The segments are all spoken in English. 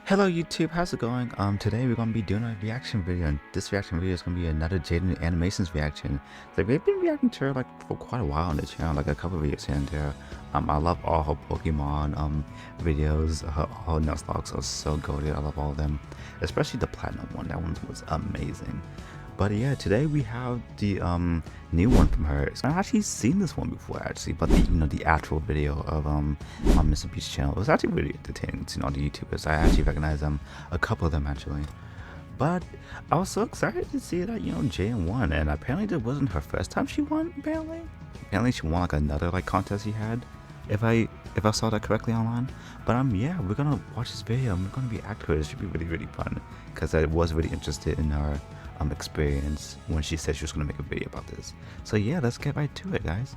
Hello YouTube, how's it going? Today we're gonna be doing a reaction video, and this reaction video is gonna be another Jaiden animations reaction. So we've been reacting to her like for quite a while on the channel, like a couple of videos here and there. I love all her Pokemon videos. Her all Nuzlocke are so goated. I love all of them, especially the platinum one. That one was amazing. But yeah, today we have the new one from her. I've actually seen this one before actually, but the actual video of on Mr. Beast's channel, it was actually really entertaining to all the YouTubers. I actually recognize a couple of them actually. But I was so excited to see that Jaiden won, and apparently it wasn't her first time she won. Apparently she won like another contest he had, if I saw that correctly online. But yeah, we're gonna watch this video and we're gonna react to it. It should be really fun because I was really interested in her experience when she said she was going to make a video about this. So yeah, let's get right to it, guys.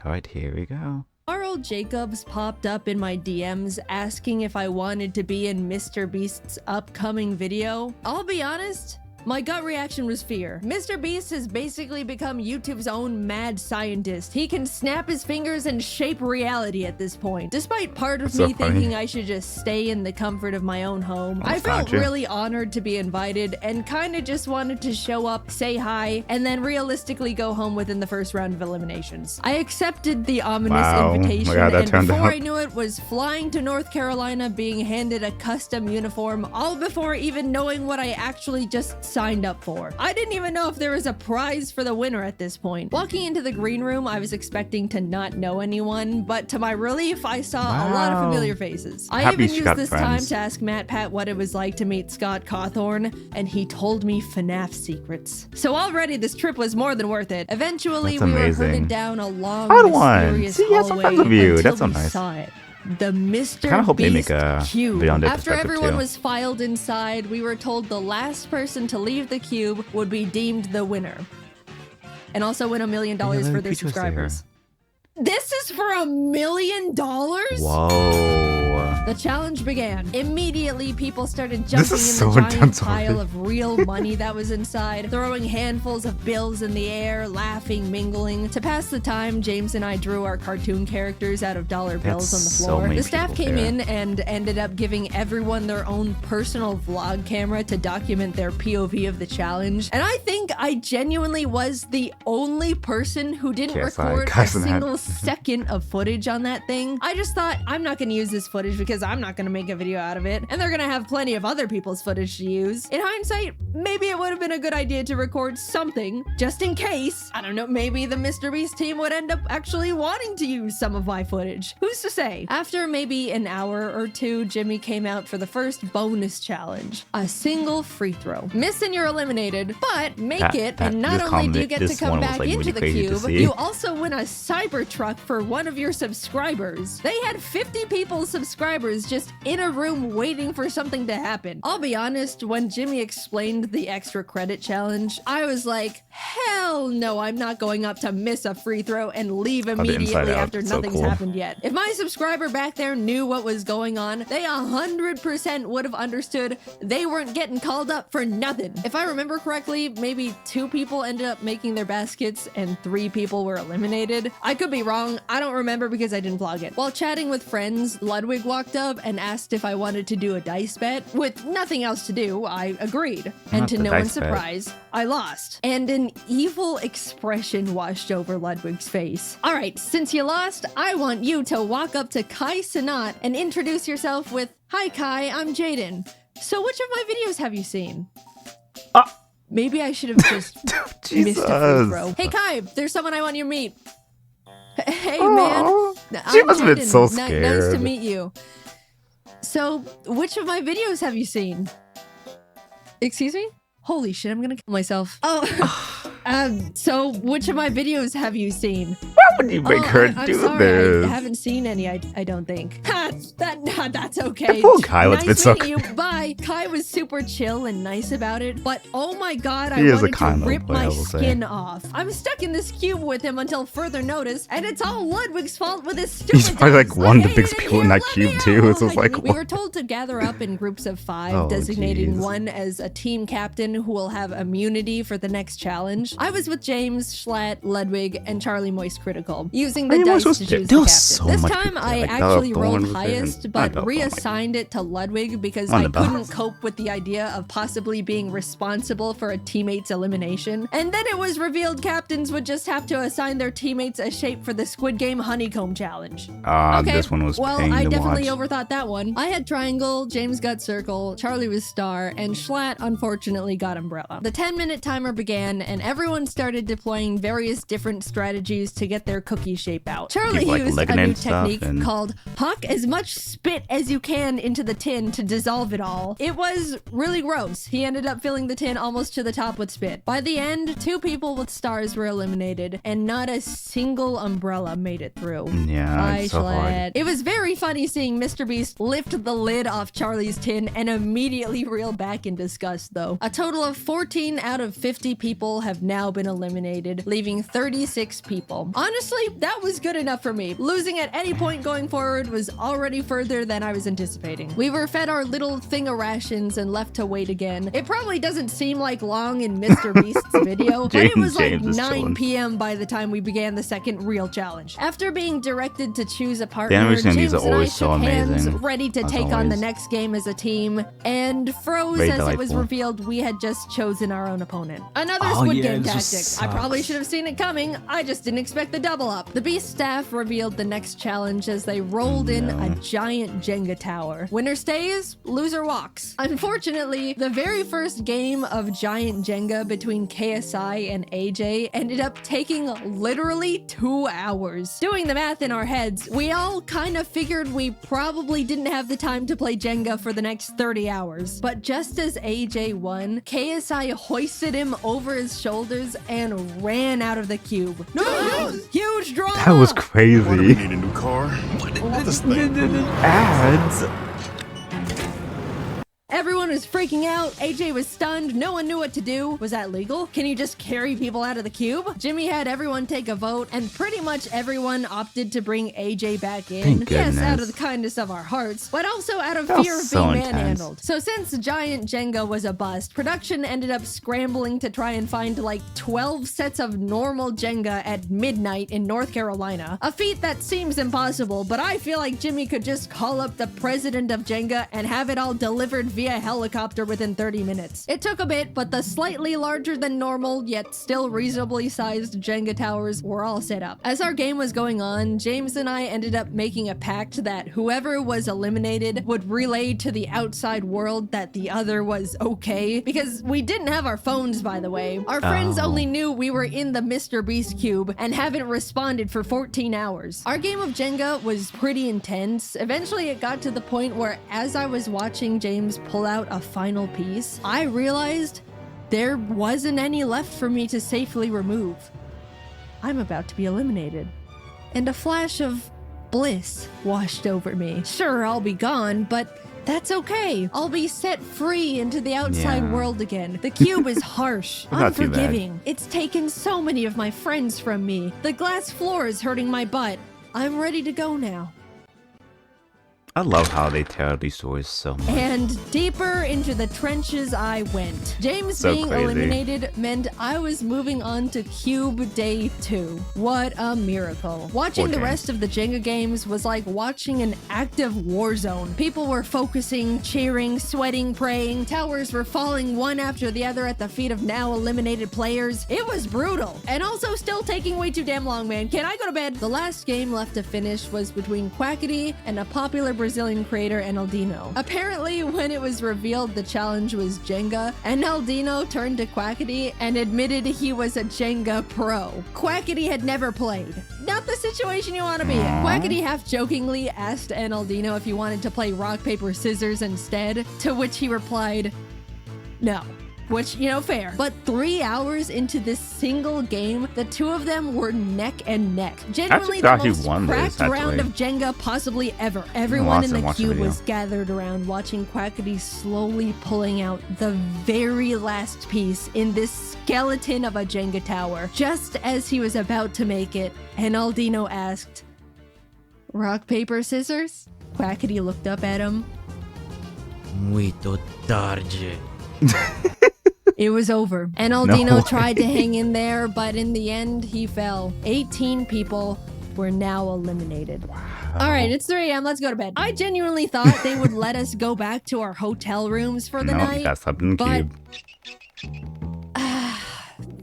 Alright, here we go. Carl Jacobs popped up in my DMs asking if I wanted to be in Mr. Beast's upcoming video. I'll be honest, my gut reaction was fear. Mr. Beast has basically become YouTube's own mad scientist. He can snap his fingers and shape reality at this point. Despite part of me thinking I should just stay in the comfort of my own home, I felt really honored to be invited and kind of just wanted to show up, say hi, and then realistically go home within the first round of eliminations. I accepted the ominous invitation, and before I knew it, was flying to North Carolina, being handed a custom uniform, all before even knowing what I actually just signed up for. I didn't even know if there was a prize for the winner at this point. Walking into the green room, I was expecting to not know anyone, but to my relief, I saw a lot of familiar faces. I even used this time to ask Matt Pat what it was like to meet Scott Cawthorn, and he told me FNAF secrets. So already this trip was more than worth it. Eventually, we were herded down a long, mysterious hallway until we saw it. The Mr. Beast cube. After everyone was filed inside, we were told the last person to leave the cube would be deemed the winner, and also win $1 million for their subscribers. This is for $1 million? Whoa. The challenge began. Immediately, people started jumping in the giant pile of real money that was inside, throwing handfuls of bills in the air, laughing, mingling. To pass the time, James and I drew our cartoon characters out of dollar bills on the floor. The staff came in and ended up giving everyone their own personal vlog camera to document their POV of the challenge. And I think I genuinely was the only person who didn't record a single second of footage on that thing. I just thought, I'm not going to use this footage because I'm not going to make a video out of it, and they're going to have plenty of other people's footage to use. In hindsight, maybe it would have been a good idea to record something just in case. I don't know, maybe the Mr. Beast team would end up actually wanting to use some of my footage. Who's to say? After maybe an hour or two, Jimmy came out for the first bonus challenge, a single free throw. Miss and you're eliminated, but make it, and not only do you get to come back into the cube, you also win a Cybertruck for one of your subscribers. They had 50 people's subscribers just in a room waiting for something to happen. I'll be honest, when Jimmy explained the extra credit challenge, I was like, hell no, I'm not going up to miss a free throw and leave immediately after nothing's happened yet. If my subscriber back there knew what was going on, they 100% would have understood they weren't getting called up for nothing. If I remember correctly, maybe 2 people ended up making their baskets and 3 people were eliminated. I could be wrong. I don't remember because I didn't vlog it. While chatting with friends, Ludwig walked up and asked if I wanted to do a dice bet. With nothing else to do, I agreed. And to no one's surprise, I lost. And an evil expression washed over Ludwig's face. All right, since you lost, I want you to walk up to Kai Cenat and introduce yourself with, "Hi Kai, I'm Jaiden. So which of my videos have you seen?" Maybe I should have just missed a free throw. "Hey Kai, there's someone I want you to meet." "Hey man, she must have been so scared. Nice to meet you. So, which of my videos have you seen?" Excuse me? Holy shit, I'm gonna kill myself. So which of my videos have you seen? Why would you make her do this? I haven't seen any, I don't think. That's okay. Poor Kai, let's nice meeting you. Bye. Kai was super chill and nice about it, but oh my god, I wanted to rip my skin off. I'm stuck in this cube with him until further notice, and it's all Ludwig's fault with his stupid He's probably like one of the biggest people in that cube too. It's just like, we were told to gather up in groups of 5, designating one as a team captain who will have immunity for the next challenge. I was with James, Schlatt, Ludwig, and Charlie Moist Critical, using the dice to choose the captain. This time I actually rolled highest, but reassigned it to Ludwig because I couldn't cope with the idea of possibly being responsible for a teammate's elimination. And then it was revealed captains would just have to assign their teammates a shape for the Squid Game Honeycomb Challenge. Okay, this one was well, I definitely overthought that one. I had triangle, James got circle, Charlie was star, and Schlatt unfortunately got umbrella. The 10-minute timer began, and everyone started deploying various different strategies to get their cookie shape out. Charlie used a new technique called huck as much spit as you can into the tin to dissolve it all. It was really gross. He ended up filling the tin almost to the top with spit. By the end, 2 people with stars were eliminated, and not a single umbrella made it through. Yeah, it's so hard. It was very funny seeing Mr. Beast lift the lid off Charlie's tin and immediately reel back in disgust, though. A total of 14 out of 50 people have now been eliminated, leaving 36 people. Honestly, that was good enough for me. Losing at any point going forward was already further than I was anticipating. We were fed our little thing of rations and left to wait again. It probably doesn't seem like long in Mr. Beast's video, but it was like 9 p.m. by the time we began the second real challenge. After being directed to choose a partner, James and I shook hands, ready to take on the next game as a team, and froze as it was revealed we had just chosen our own opponent. Another Squid Game tactic. I probably should have seen it coming. I just didn't expect the double up. The Beast staff revealed the next challenge as they rolled in a giant Jenga tower. Winner stays, loser walks. Unfortunately, the very first game of giant Jenga between KSI and AJ ended up taking literally 2 hours. Doing the math in our heads, we all kind of figured we probably didn't have the time to play Jenga for the next 30 hours. But just as AJ won, KSI hoisted him over his shoulders and ran out of the cube. No! Huge drama! That was crazy. What do we need, a new car? What this thing? Ads. Everyone was freaking out. AJ was stunned. No one knew what to do. Was that legal? Can you just carry people out of the cube? Jimmy had everyone take a vote, and pretty much everyone opted to bring AJ back in. Yes, out of the kindness of our hearts, but also out of fear of being manhandled. So since Giant Jenga was a bust, production ended up scrambling to try and find like 12 sets of normal Jenga at midnight in North Carolina. A feat that seems impossible, but I feel like Jimmy could just call up the president of Jenga and have it all delivered via helicopter within 30 minutes. It took a bit, but the slightly larger than normal, yet still reasonably sized Jenga towers were all set up. As our game was going on, James and I ended up making a pact that whoever was eliminated would relay to the outside world that the other was okay, because we didn't have our phones, by the way. Our friends only knew we were in the Mr. Beast cube and haven't responded for 14 hours. Our game of Jenga was pretty intense. Eventually it got to the point where as I was watching James pull out a final piece, I realized there wasn't any left for me to safely remove. I'm about to be eliminated. And a flash of bliss washed over me. Sure, I'll be gone, but that's okay. I'll be set free into the outside world again. The cube is harsh, unforgiving. It's taken so many of my friends from me. The glass floor is hurting my butt. I'm ready to go now. I love how they tell these stories so much. And deeper into the trenches I went. James being eliminated meant I was moving on to Cube Day 2. What a miracle. Watching the rest of the Jenga games was like watching an active war zone. People were focusing, cheering, sweating, praying. Towers were falling one after the other at the feet of now eliminated players. It was brutal. And also still taking way too damn long, man. Can I go to bed? The last game left to finish was between Quackity and a popular Brazilian creator, Enaldino. Apparently, when it was revealed the challenge was Jenga, Enaldino turned to Quackity and admitted he was a Jenga pro. Quackity had never played. Not the situation you want to be in. Quackity half-jokingly asked Enaldino if he wanted to play rock, paper, scissors instead, to which he replied, no. Which, you know, fair. But 3 hours into this single game, the two of them were neck and neck. Genuinely the most cracked round of Jenga possibly ever. Everyone in the cube was gathered around watching Quackity slowly pulling out the very last piece in this skeleton of a Jenga tower. Just as he was about to make it, Enaldino asked, rock, paper, scissors? Quackity looked up at him. Muito tarde. It was over. And Aldino tried to hang in there, but in the end, he fell. 18 people were now eliminated. Wow. All right, it's 3 a.m. Let's go to bed. I genuinely thought they would let us go back to our hotel rooms for the night. Got slept in the cube.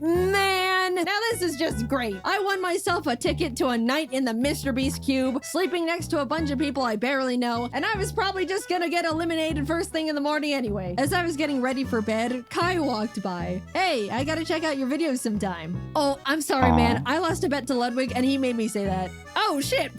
Man, now this is just great. I won myself a ticket to a night in the Mr. Beast cube, sleeping next to a bunch of people I barely know, and I was probably just gonna get eliminated first thing in the morning anyway. As I was getting ready for bed, Kai walked by. Hey, I gotta check out your videos sometime. Oh, I'm sorry, man. I lost a bet to Ludwig and he made me say that. Oh, shit.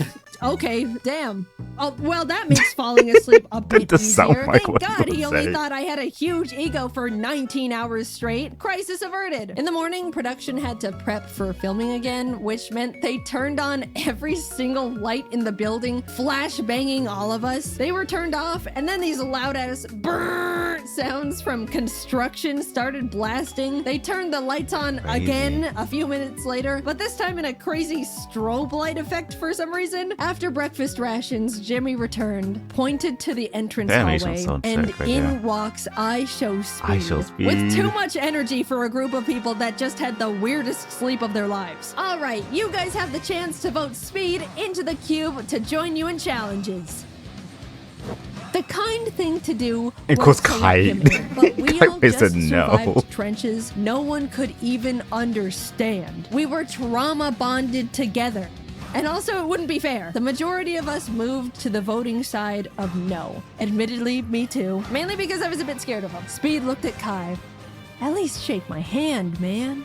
Okay, damn. Oh, well, that makes falling asleep a bit easier. Thank God he only thought I had a huge ego for 19 hours straight. Crisis averted. In the morning, production had to prep for filming again, which meant they turned on every single light in the building, flash banging all of us. They were turned off, and then these loud-ass brrrr sounds from construction started blasting. They turned the lights on again a few minutes later, but this time in a crazy strobe light effect for some reason. After breakfast rations, Jimmy returned, pointed to the entrance hallway, and in walks I Show Speed. With too much energy for a group of people that just had the weirdest sleep of their lives. All right, you guys have the chance to vote Speed into the cube to join you in challenges. The kind thing to do was collect him in, but we all just survived trenches no one could even understand. We were trauma bonded together. And also, it wouldn't be fair. The majority of us moved to the voting side of no. Admittedly, me too. Mainly because I was a bit scared of him. Speed looked at Kai. At least shake my hand, man.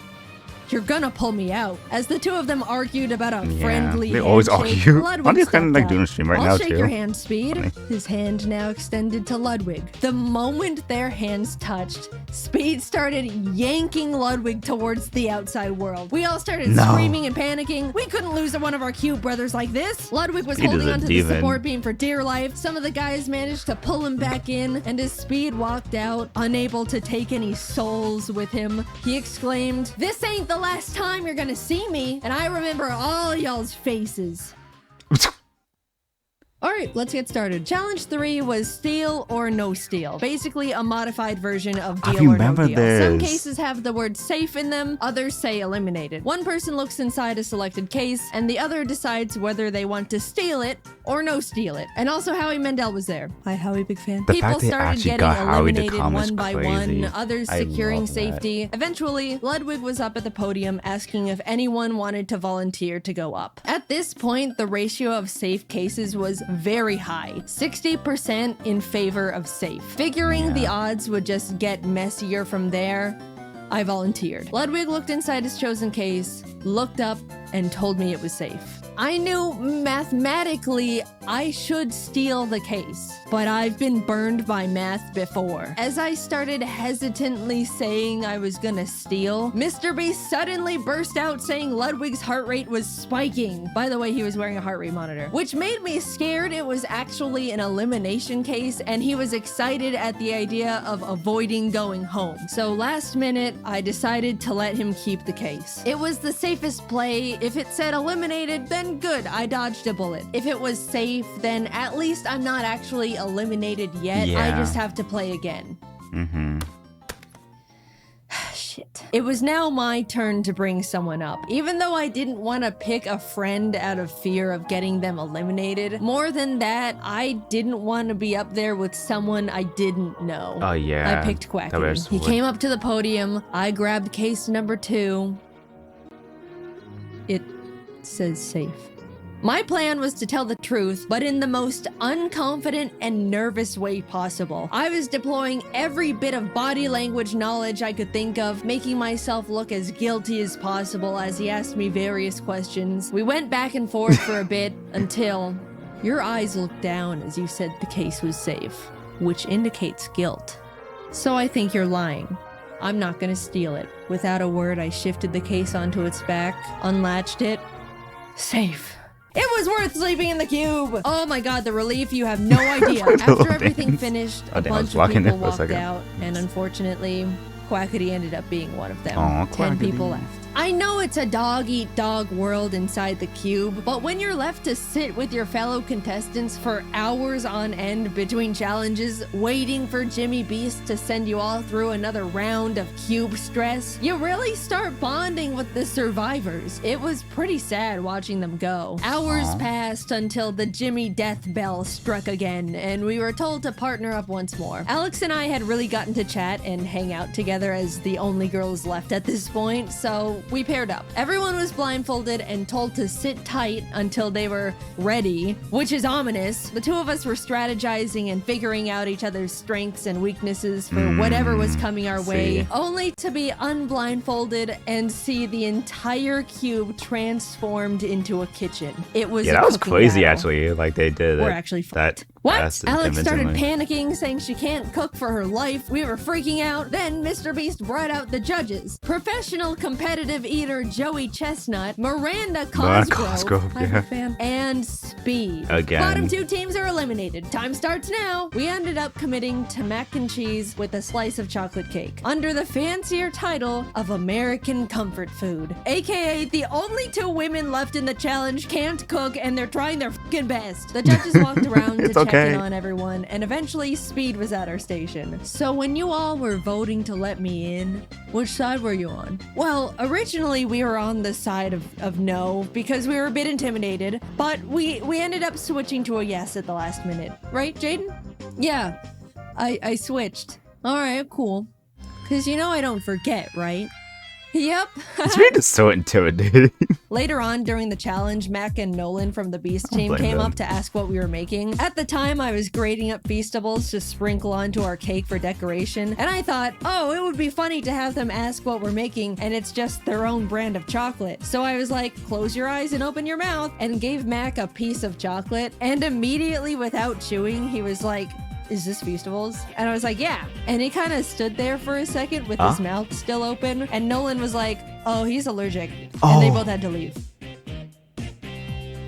You're gonna pull me out. As the two of them argued about a friendly they always argue. Ludwig I'm kind of like doing a stream right now too. I'll shake your hand, Speed. Funny. His hand now extended to Ludwig. The moment their hands touched, Speed started yanking Ludwig towards the outside world. We all started screaming and panicking. We couldn't lose one of our cute brothers like this. Ludwig was holding onto the support beam for dear life. Some of the guys managed to pull him back in, and as Speed walked out, unable to take any souls with him, he exclaimed, "This ain't the last time you're gonna see me," and I remember all y'all's faces. All right, let's get started. Challenge 3 was steal or no steal. Basically a modified version of deal or no deal. Some cases have the word safe in them, others say eliminated. One person looks inside a selected case, and the other decides whether they want to steal it or no steal it. And also Howie Mandel was there. Hi, Howie, big fan. People started getting eliminated one by one, others securing safety. Eventually, Ludwig was up at the podium asking if anyone wanted to volunteer to go up. At this point, the ratio of safe cases was very high, 60% in favor of safe. Figuring the odds would just get messier from there, I volunteered. Ludwig looked inside his chosen case, looked up, and told me it was safe. I knew mathematically I should steal the case, but I've been burned by math before. As I started hesitantly saying I was gonna steal, Mr. Beast suddenly burst out saying Ludwig's heart rate was spiking. By the way, he was wearing a heart rate monitor, which made me scared it was actually an elimination case, and he was excited at the idea of avoiding going home. So last minute, I decided to let him keep the case. It was the safest play. If it said eliminated, then good, I dodged a bullet. If it was safe, then at least I'm not actually eliminated yet. I just have to play again. Shit. It was now my turn to bring someone up. Even though I didn't want to pick a friend out of fear of getting them eliminated, more than that, I didn't want to be up there with someone I didn't know. Oh yeah. I picked Quackity. He came up to the podium. I grabbed case number 2. It says safe. My plan was to tell the truth, but in the most unconfident and nervous way possible. I was deploying every bit of body language knowledge I could think of, making myself look as guilty as possible as he asked me various questions. We went back and forth for a bit until your eyes looked down as you said the case was safe, which indicates guilt. So I think you're lying. I'm not gonna steal it. Without a word, I shifted the case onto its back, unlatched it. Safe. It was worth sleeping in the cube! Oh my god, the relief, you have no idea. After everything finished, a bunch of people walked out, and unfortunately, Quackity ended up being one of them. 10 people left. I know it's a dog-eat-dog world inside the cube, but when you're left to sit with your fellow contestants for hours on end between challenges, waiting for Jimmy Beast to send you all through another round of cube stress, you really start bonding with the survivors. It was pretty sad watching them go. Hours passed until the Jimmy death bell struck again, and we were told to partner up once more. Alex and I had really gotten to chat and hang out together as the only girls left at this point, so we paired up. Everyone was blindfolded and told to sit tight until they were ready, which is ominous. The two of us were strategizing and figuring out each other's strengths and weaknesses for whatever was coming our way, only to be unblindfolded and see the entire cube transformed into a kitchen. It was that was crazy actually. Like they did We're actually that. What? Alex started panicking, saying she can't cook for her life. We were freaking out. Then Mr. Beast brought out the judges. Professional competitive eater Joey Chestnut, Miranda Cosgrove, and Speed. Again. Bottom two teams are eliminated. Time starts now. We ended up committing to mac and cheese with a slice of chocolate cake under the fancier title of American Comfort Food. AKA the only two women left in the challenge can't cook and they're trying their fucking best. The judges walked around to check in on everyone, and eventually Speed was at our station. So when you all were voting to let me in, which side were you on? Well, originally we were on the side of no, because we were a bit intimidated, but we ended up switching to a yes at the last minute. Right, Jaiden? Yeah, I switched. Alright, cool. Because you know I don't forget, right? Yep. Speed is so intimidating. Later on during the challenge, Mac and Nolan from the Beast team came up to ask what we were making. At the time, I was grating up Feastables to sprinkle onto our cake for decoration, and I thought, oh, it would be funny to have them ask what we're making, and it's just their own brand of chocolate. So I was like, close your eyes and open your mouth, and gave Mac a piece of chocolate, and immediately without chewing, he was like, is this Feastables? And I was like, yeah. And he kind of stood there for a second with his mouth still open. And Nolan was like, oh, he's allergic. And they both had to leave.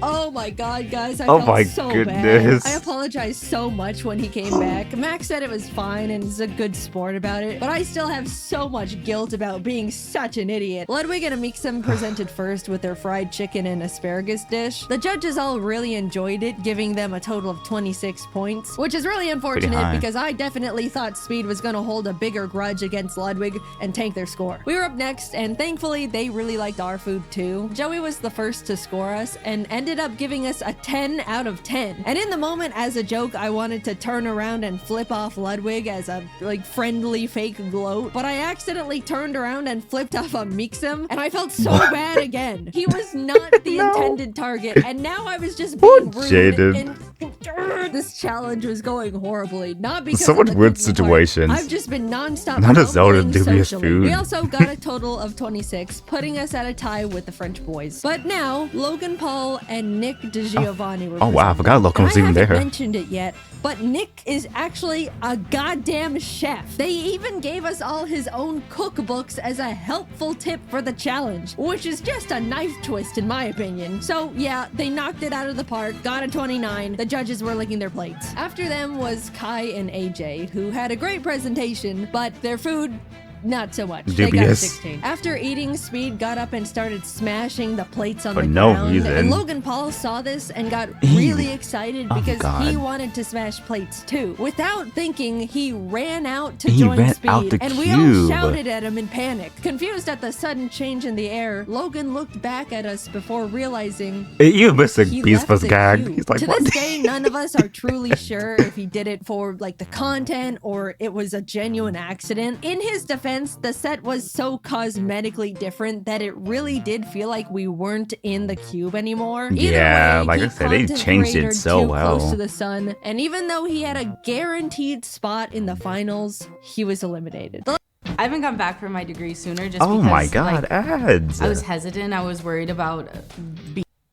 Oh my god, guys, I felt so bad. I apologized so much when he came back. Max said it was fine and is a good sport about it, but I still have so much guilt about being such an idiot. Ludwig and Amixem presented first with their fried chicken and asparagus dish. The judges all really enjoyed it, giving them a total of 26 points, which is really unfortunate because I definitely thought Speed was going to hold a bigger grudge against Ludwig and tank their score. We were up next, and thankfully they really liked our food too. Joey was the first to score us and ended up giving us a 10 out of 10. And in the moment, as a joke, I wanted to turn around and flip off Ludwig as a friendly fake gloat, but I accidentally turned around and flipped off Amixem, and I felt so bad again. He was not the intended target, and now I was just being rude. And this challenge was going horribly, not because of the weird situations. I've just been nonstop. Not a zone of dubious food. We also got a total of 26, putting us at a tie with the French boys. But now Logan Paul and Nick DeGiovanni were wow, I forgot Logan was even there. I haven't mentioned it yet, but Nick is actually a goddamn chef. They even gave us all his own cookbooks as a helpful tip for the challenge, which is just a knife twist in my opinion. So yeah, they knocked it out of the park, got a 29. The judges were licking their plates. After them was Kai and AJ, who had a great presentation, but their food, not so much. They got 16. After eating, Speed got up and started smashing the plates on the ground. And Logan Paul saw this and got really excited because he wanted to smash plates too. Without thinking, he ran out to join Speed, and we all shouted at him in panic. Confused at the sudden change in the air, Logan looked back at us before realizing you missing Beast was gagged. He's like, to this day, none of us are truly sure if he did it for the content or it was a genuine accident. In his defense, the set was so cosmetically different that it really did feel like we weren't in the cube anymore. Yeah, like I said, they changed it so well. Close to the sun, and even though he had a guaranteed spot in the finals, he was eliminated. I haven't come back from my degree sooner just because, oh my god, ads. I was hesitant. I was worried about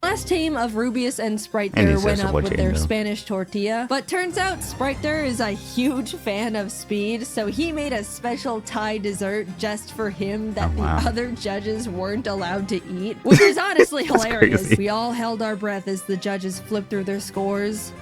Last team of Rubius and Spriter went up with their Spanish tortilla, but turns out Spriter is a huge fan of Speed, so he made a special Thai dessert just for him that the other judges weren't allowed to eat, which is honestly hilarious. Crazy. We all held our breath as the judges flipped through their scores.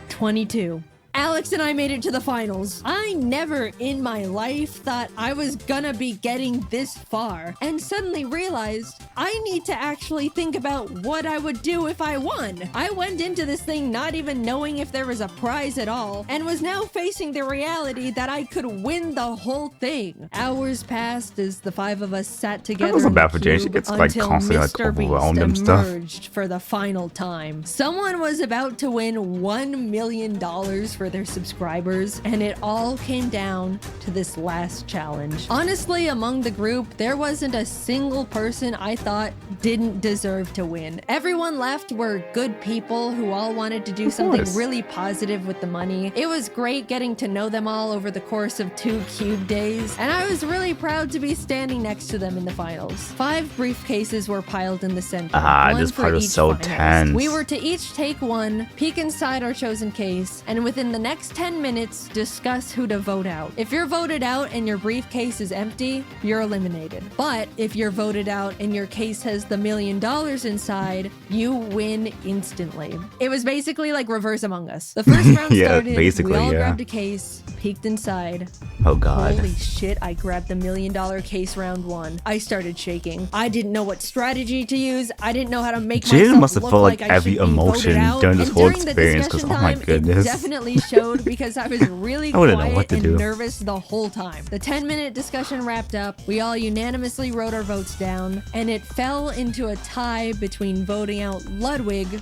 22 Alex and I made it to the finals. I never in my life thought I was gonna be getting this far, and suddenly realized I need to actually think about what I would do if I won. I went into this thing not even knowing if there was a prize at all, and was now facing the reality that I could win the whole thing. Hours passed as the 5 of us sat together. That wasn't bad for Jay. She gets like constantly like overwhelmed and stuff. Emerged for the final time. Someone was about to win $1 million for their subscribers, and it all came down to this last challenge. Honestly, among the group, there wasn't a single person I thought didn't deserve to win. Everyone left were good people who all wanted to do something really positive with the money. It was great getting to know them all over the course of 2 cube days, and I was really proud to be standing next to them in the finals. 5 briefcases were piled in the center. This part was so tense. We were to each take one, peek inside our chosen case, and within the next 10 minutes, discuss who to vote out. If you're voted out and your briefcase is empty, you're eliminated. But if you're voted out and your case has the $1 million inside, you win instantly. It was basically like reverse Among Us. The first round started, we all grabbed a case, peeked inside. Oh god. Holy shit, I grabbed the $1 million case round 1. I started shaking. I didn't know what strategy to use. I didn't know how to make Jaiden must have look felt like I every emotion during this whole experience, because oh my goodness. It definitely showed because I was really quiet and nervous the whole time. The 10-minute discussion wrapped up. We all unanimously wrote our votes down, and it fell into a tie between voting out Ludwig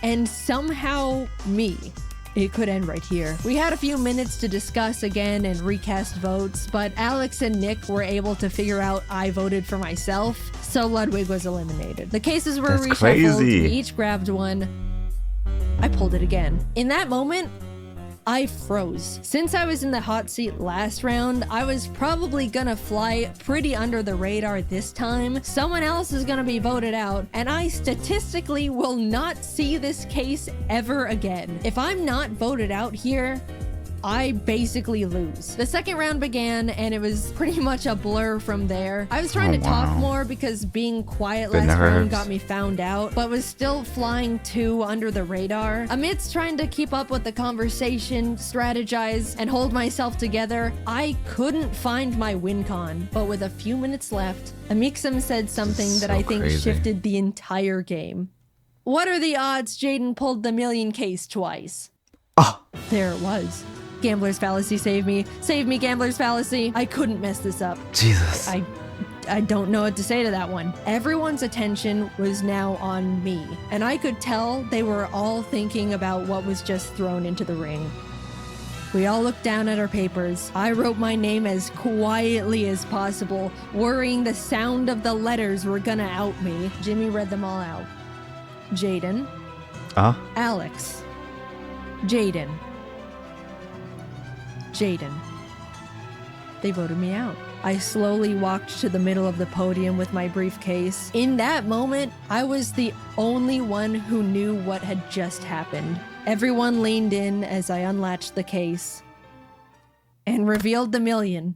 and somehow me. It could end right here. We had a few minutes to discuss again and recast votes, but Alex and Nick were able to figure out I voted for myself, so Ludwig was eliminated. The cases were reshuffled. We each grabbed one. I pulled it again. In that moment, I froze. Since I was in the hot seat last round, I was probably gonna fly pretty under the radar this time. Someone else is gonna be voted out, and I statistically will not see this case ever again. If I'm not voted out here, I basically lose. The second round began, and it was pretty much a blur from there. I was trying to talk more because being quiet last round got me found out, but was still flying too under the radar. Amidst trying to keep up with the conversation, strategize, and hold myself together, I couldn't find my win con. But with a few minutes left, Amixem said something that I think shifted the entire game. What are the odds Jaiden pulled the $1 million case twice? There it was. Gambler's fallacy, save me. Save me, gambler's fallacy. I couldn't mess this up. Jesus. I don't know what to say to that one. Everyone's attention was now on me, and I could tell they were all thinking about what was just thrown into the ring. We all looked down at our papers. I wrote my name as quietly as possible, worrying the sound of the letters were gonna out me. Jimmy read them all out. Jaiden. Alex. Jaiden. Jaiden. They voted me out. I slowly walked to the middle of the podium with my briefcase. In that moment, I was the only one who knew what had just happened. Everyone leaned in as I unlatched the case and revealed the $1 million.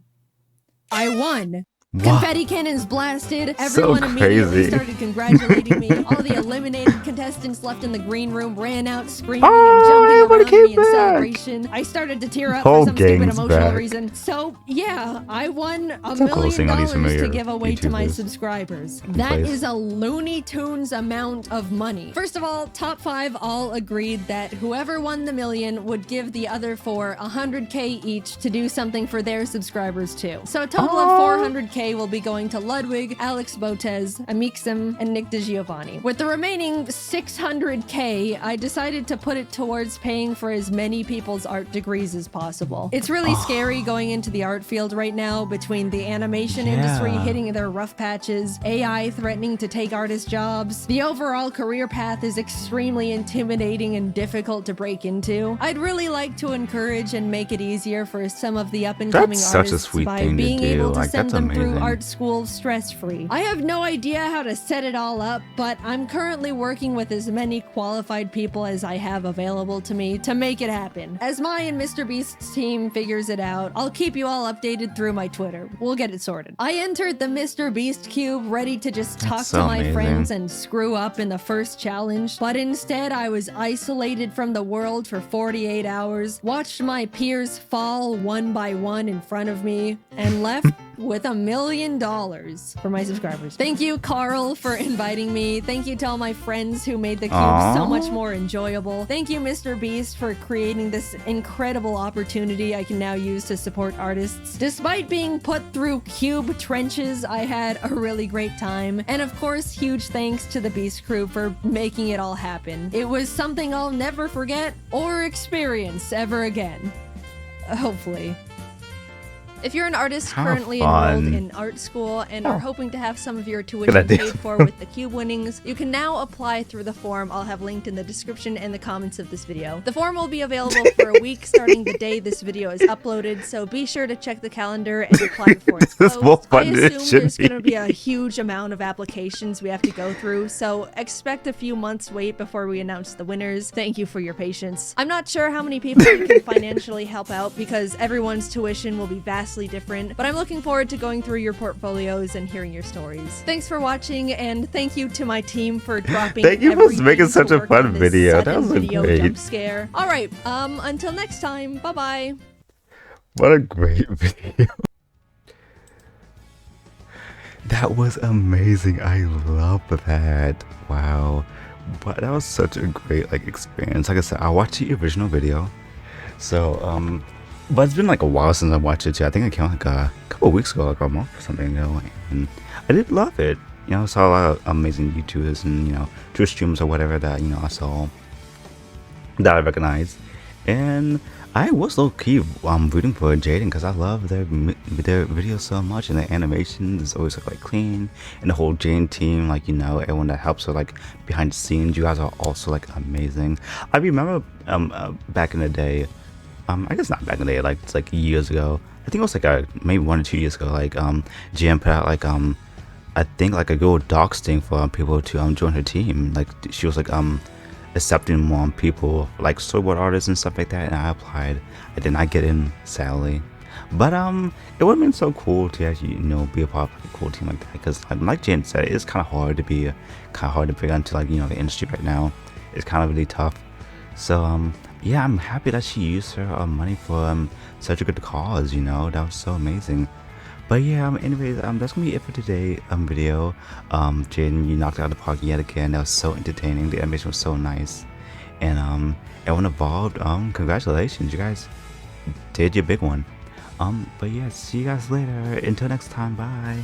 I won! Confetti cannons blasted. Everyone immediately started congratulating me. All the eliminated contestants left in the green room ran out screaming and jumping around me in celebration. I started to tear up for some stupid emotional reason. So yeah, I won $1 million to give away to my subscribers. That is a Looney Tunes amount of money. First of all, top 5 all agreed that whoever won the $1 million would give the other 4 $100K each to do something for their subscribers too. So a total of $400K will be going to Ludwig, Alex Botez, Amixem, and Nick DeGiovanni. With the remaining $600K, I decided to put it towards paying for as many people's art degrees as possible. It's really scary going into the art field right now between the animation industry hitting their rough patches, AI threatening to take artist jobs. The overall career path is extremely intimidating and difficult to break into. I'd really like to encourage and make it easier for some of the up-and-coming artists by being able to send them through amazing. art school stress-free. I have no idea how to set it all up, but I'm currently working with as many qualified people as I have available to me to make it happen. As my and Mr. Beast's team figures it out, I'll keep you all updated through my Twitter. We'll get it sorted. I entered the Mr. Beast cube ready to just talk so to my amazing. friends and screw up in the first challenge, but instead I was isolated from the world for 48 hours, watched my peers fall one by one in front of me, and left with $1 million for my subscribers. Thank you, Carl, for inviting me. Thank you to all my friends who made the cube so much more enjoyable. Thank you, Mr. Beast, for creating this incredible opportunity I can now use to support artists. Despite being put through cube trenches, I had a really great time. And of course, huge thanks to the Beast crew for making it all happen. It was something I'll never forget or experience ever again. Hopefully. If you're an artist currently enrolled in art school and are hoping to have some of your tuition paid for with the cube winnings, you can now apply through the form I'll have linked in the description and the comments of this video. The form will be available for a week starting the day this video is uploaded, so be sure to check the calendar and apply before it's closed. I assume there's going to be a huge amount of applications we have to go through, so expect a few months wait before we announce the winners. Thank you for your patience. I'm not sure how many people we can financially help out because everyone's tuition will be vastly different, but I'm looking forward to going through your portfolios and hearing your stories. Thanks for watching, and thank you to my team for dropping Thank you for making such a fun video. That was video great. Jump scare. All right, until next time, bye-bye. What a great video. That was amazing. I love that. Wow. But that was such a great experience. Like I said, I watched the original video. So, but it's been like a while since I watched it too. I think it came like a couple of weeks ago, like a month or something ago, and I did love it. You know, I saw a lot of amazing YouTubers and Twitch streams or whatever that I saw that I recognized, and I was low key rooting for Jaiden because I love their videos so much, and the animation is always like clean, and the whole Jaiden team, everyone that helps her behind the scenes. You guys are also amazing. I remember back in the day. I guess not back in the day, it's years ago. I think it was maybe 1 or 2 years ago. Jan put out I think a Google Docs thing for people to join her team. She was accepting more people storyboard artists and stuff like that, and I applied. I did not get in, sadly. But it would have been so cool to actually be a part of a cool team like that, because like Jan said, it's kind of hard to break into the industry right now. It's kind of really tough. So yeah, I'm happy that she used her money for such a good cause. That was so amazing. But yeah, anyways, that's gonna be it for today video. Jaiden, you knocked it out of the park yet again. That was so entertaining. The animation was so nice, and everyone involved, congratulations, you guys did your big one. But yeah, see you guys later. Until next time, bye.